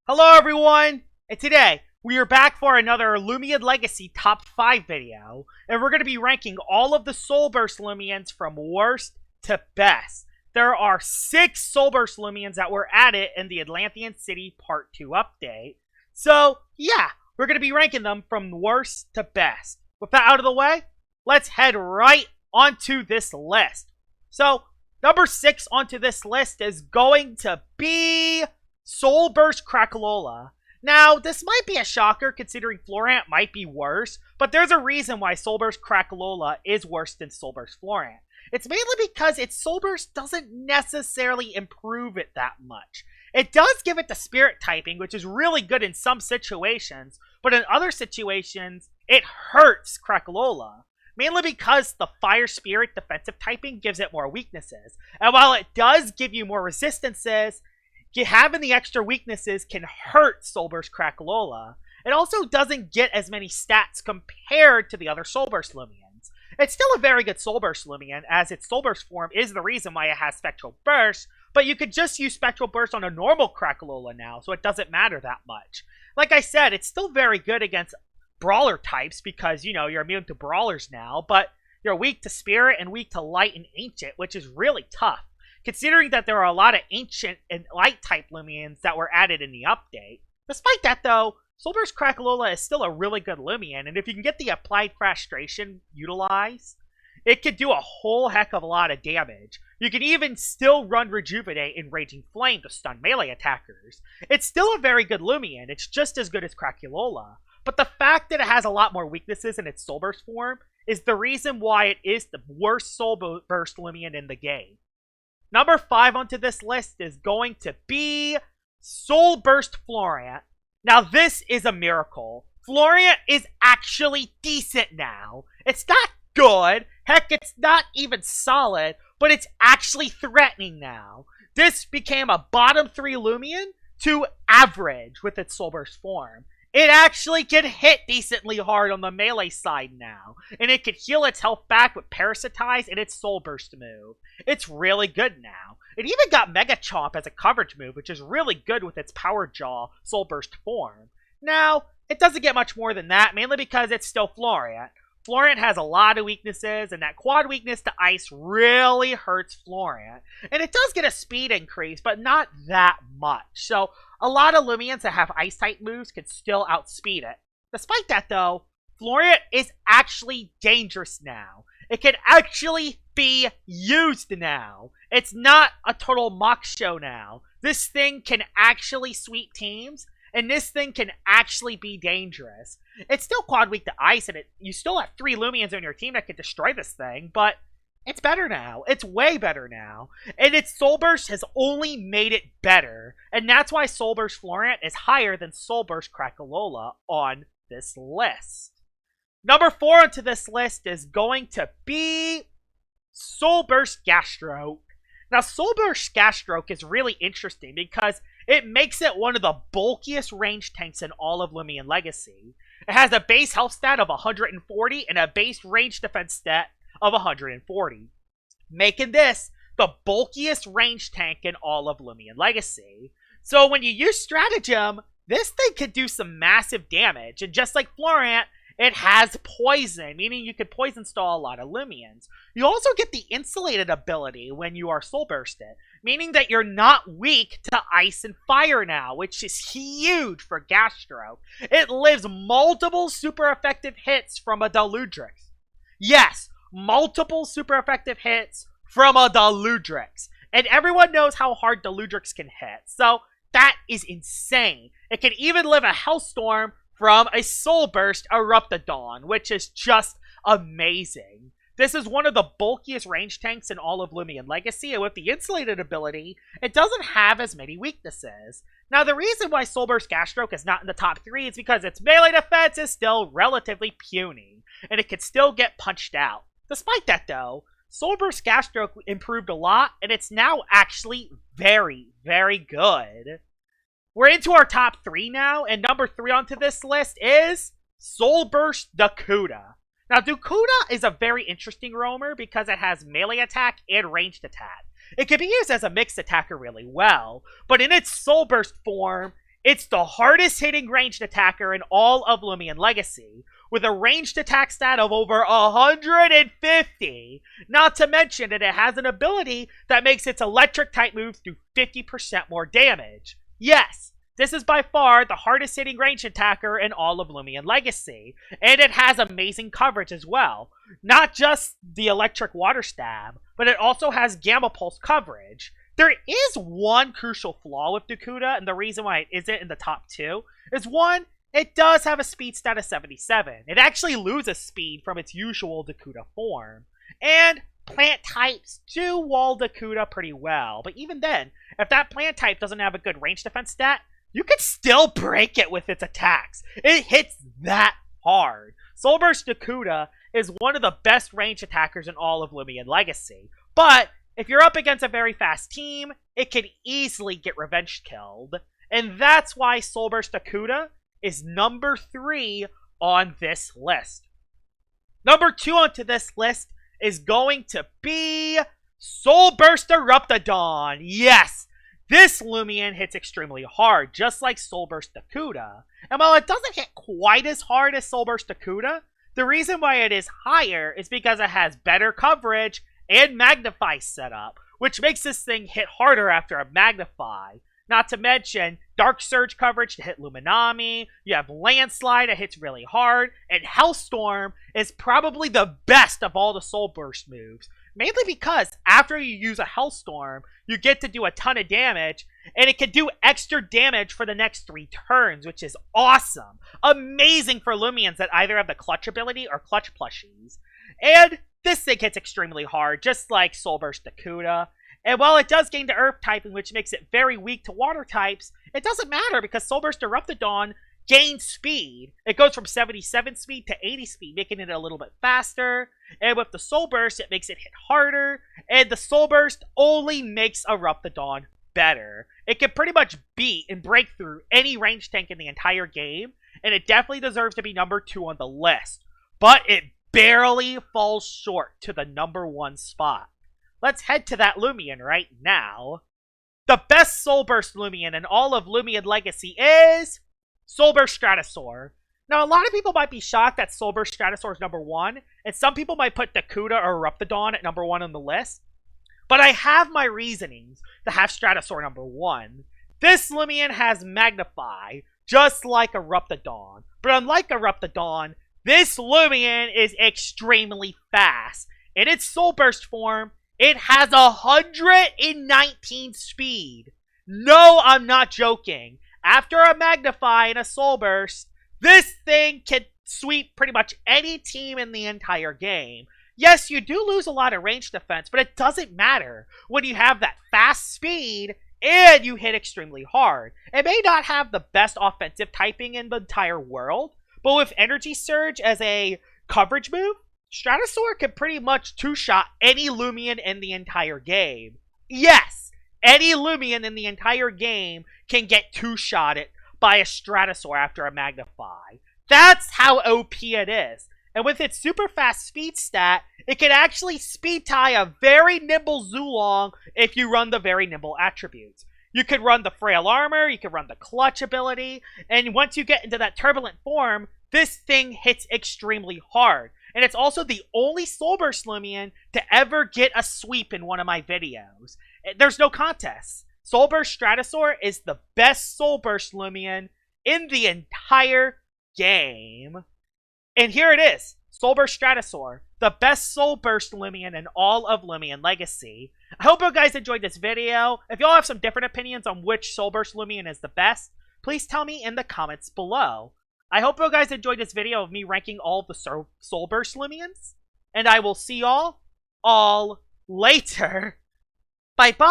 Hello everyone, and today we are back for another Loomian Legacy Top 5 video, and we're going to be ranking all of the Soulburst Loomians from worst to best. There are 6 Soulburst Loomians that were added in the Atlanthian City Part 2 update. So, yeah, we're going to be ranking them from worst to best. With that out of the way, let's head right onto this list. So, number 6 onto this list is going to be Soulburst Craola. Now, this might be a shocker considering Florant might be worse, but there's a reason why Soulburst Craola is worse than Soulburst Florant. It's mainly because its Soulburst doesn't necessarily improve it that much. It does give it the spirit typing, which is really good in some situations, but in other situations, it hurts Craola. Mainly because the fire spirit defensive typing gives it more weaknesses. And while it does give you more resistances, having the extra weaknesses can hurt Soulburst Craola. It also doesn't get as many stats compared to the other Soulburst Loomians. It's still a very good Soulburst Loomian, as its Soulburst form is the reason why it has Spectral Burst, but you could just use Spectral Burst on a normal Craola now, so it doesn't matter that much. Like I said, it's still very good against brawler types because, you know, you're immune to brawlers now, but you're weak to Spirit and weak to Light and Ancient, which is really tough, considering that there are a lot of Ancient and Light-type Loomians that were added in the update. Despite that, though, Soulburst Craola is still a really good Loomian, and if you can get the Applied Frustration utilized, it could do a whole heck of a lot of damage. You can even still run Rejuvenate and Raging Flame to stun melee attackers. It's still a very good Loomian, it's just as good as Craola, but the fact that it has a lot more weaknesses in its Soulburst form is the reason why it is the worst Soulburst Loomian in the game. Number 5 onto this list is going to be Soulburst Florant. Now this is a miracle. Florant is actually decent now. It's not good, heck it's not even solid, but it's actually threatening now. This became a bottom 3 Loomian to average with its Soulburst form. It actually can hit decently hard on the melee side now, and it can heal its health back with Parasitize and its Soul Burst move. It's really good now. It even got Mega Chomp as a coverage move, which is really good with its Power Jaw Soul Burst form. Now, it doesn't get much more than that, mainly because it's still Florant. Florant has a lot of weaknesses, and that quad weakness to Ice really hurts Florant. And it does get a speed increase, but not that much. So, a lot of Loomians that have Ice-type moves can still outspeed it. Despite that, though, Florant is actually dangerous now. It can actually be used now. It's not a total mock show now. This thing can actually sweep teams, and this thing can actually be dangerous. It's still quad weak to Ice, and you still have 3 Loomians on your team that can destroy this thing, but it's better now. It's way better now. And its Soulburst has only made it better. And that's why Soulburst Florant is higher than Soulburst Craola on this list. Number 4 onto this list is going to be Soulburst Gaststroke. Now, Soulburst Gaststroke is really interesting because it makes it one of the bulkiest range tanks in all of Loomian Legacy. It has a base health stat of 140 and a base range defense stat of 140, making this the bulkiest range tank in all of Loomian Legacy. So when you use Stratagem, this thing could do some massive damage, and just like Florant, it has poison, meaning you could poison stall a lot of Loomians. You also get the insulated ability when you are Soul Bursted, meaning that you're not weak to Ice and Fire now, which is huge for Gaststroke. It lives multiple super effective hits from a Deludrix. Yes, multiple super effective hits from a Deludrix. And everyone knows how hard Deludrix can hit, so that is insane. It can even live a Hellstorm from a Soulburst Eruptodon, which is just amazing. This is one of the bulkiest range tanks in all of Loomian Legacy, and with the insulated ability, it doesn't have as many weaknesses. Now, the reason why Soulburst Gaststroke is not in the top 3 is because its melee defense is still relatively puny, and it can still get punched out. Despite that, though, Soulburst Gaststroke improved a lot, and it's now actually very, very good. We're into our top 3 now, and number 3 onto this list is Soulburst Duda. Now, Duda is a very interesting roamer because it has melee attack and ranged attack. It can be used as a mixed attacker really well, but in its Soul Burst form, It's the hardest hitting ranged attacker in all of Loomian Legacy, with a ranged attack stat of over 150. Not to mention that it has an ability that makes its electric type moves do 50% more damage. Yes, this is by far the hardest hitting ranged attacker in all of Loomian Legacy, and it has amazing coverage as well. Not just the electric water stab, but it also has gamma pulse coverage. There is one crucial flaw with Duda, and the reason why it isn't in the top 2 is one, it does have a speed stat of 77. It actually loses speed from its usual Duda form. And plant types do wall Duda pretty well, but even then, if that plant type doesn't have a good range defense stat, you can still break it with its attacks. It hits that hard. Soulburst Duda is one of the best range attackers in all of Loomian Legacy, but if you're up against a very fast team, it can easily get revenge killed. And that's why Soulburst Duda is number 3 on this list. Number 2 onto this list is going to be Soulburst Eruptodon. Yes, this Loomian hits extremely hard, just like Soulburst Duda. And while it doesn't hit quite as hard as Soulburst Duda, the reason why it is higher is because it has better coverage and magnify setup, which makes this thing hit harder after a magnify. Not to mention Dark Surge coverage to hit Luminami, you have Landslide that hits really hard, and Hellstorm is probably the best of all the Soul Burst moves. Mainly because after you use a Hellstorm, you get to do a ton of damage, and it can do extra damage for the next 3 turns, which is awesome. Amazing for Loomians that either have the Clutch ability or Clutch plushies. And this thing hits extremely hard, just like Soulburst Duda. And while it does gain the Earth typing, which makes it very weak to water types, it doesn't matter because Soulburst Eruptodon gains speed. It goes from 77 speed to 80 speed, making it a little bit faster. And with the Soul Burst, it makes it hit harder. And the Soul Burst only makes Eruptodon better. It can pretty much beat and break through any range tank in the entire game. And it definitely deserves to be number 2 on the list. But it barely falls short to the number 1 spot. Let's head to that Loomian right now. The best Soulburst Loomian in all of Loomian Legacy is Soulburst Stratos. Now, a lot of people might be shocked that Soulburst Stratos is number 1, and some people might put Duda or Eruptodon at number 1 on the list. But I have my reasonings to have Stratos number 1. This Loomian has Magnify, just like Eruptodon. But unlike Eruptodon, this Loomian is extremely fast. In its Soul Burst form, it has 119 speed. No, I'm not joking. After a Magnify and a Soul Burst, this thing can sweep pretty much any team in the entire game. Yes, you do lose a lot of range defense, but it doesn't matter when you have that fast speed and you hit extremely hard. It may not have the best offensive typing in the entire world, but with Energy Surge as a coverage move, Stratosaur can pretty much two-shot any Loomian in the entire game. Yes, any Loomian in the entire game can get two-shotted by a Stratosaur after a Magnify. That's how OP it is. And with its super fast speed stat, it can actually speed tie a very nimble Zulong if you run the very nimble attributes. You could run the frail armor, you could run the clutch ability, and once you get into that turbulent form, this thing hits extremely hard. And it's also the only Soulburst Loomian to ever get a sweep in one of my videos. There's no contest. Soulburst Stratosaur is the best Soulburst Loomian in the entire game. And here it is, Soulburst Stratosaur, the best Soulburst Loomian in all of Loomian Legacy. I hope you guys enjoyed this video. If y'all have some different opinions on which Soulburst Loomian is the best, please tell me in the comments below. I hope you guys enjoyed this video of me ranking all of the Soulburst Loomians, and I will see y'all all later. Bye-bye!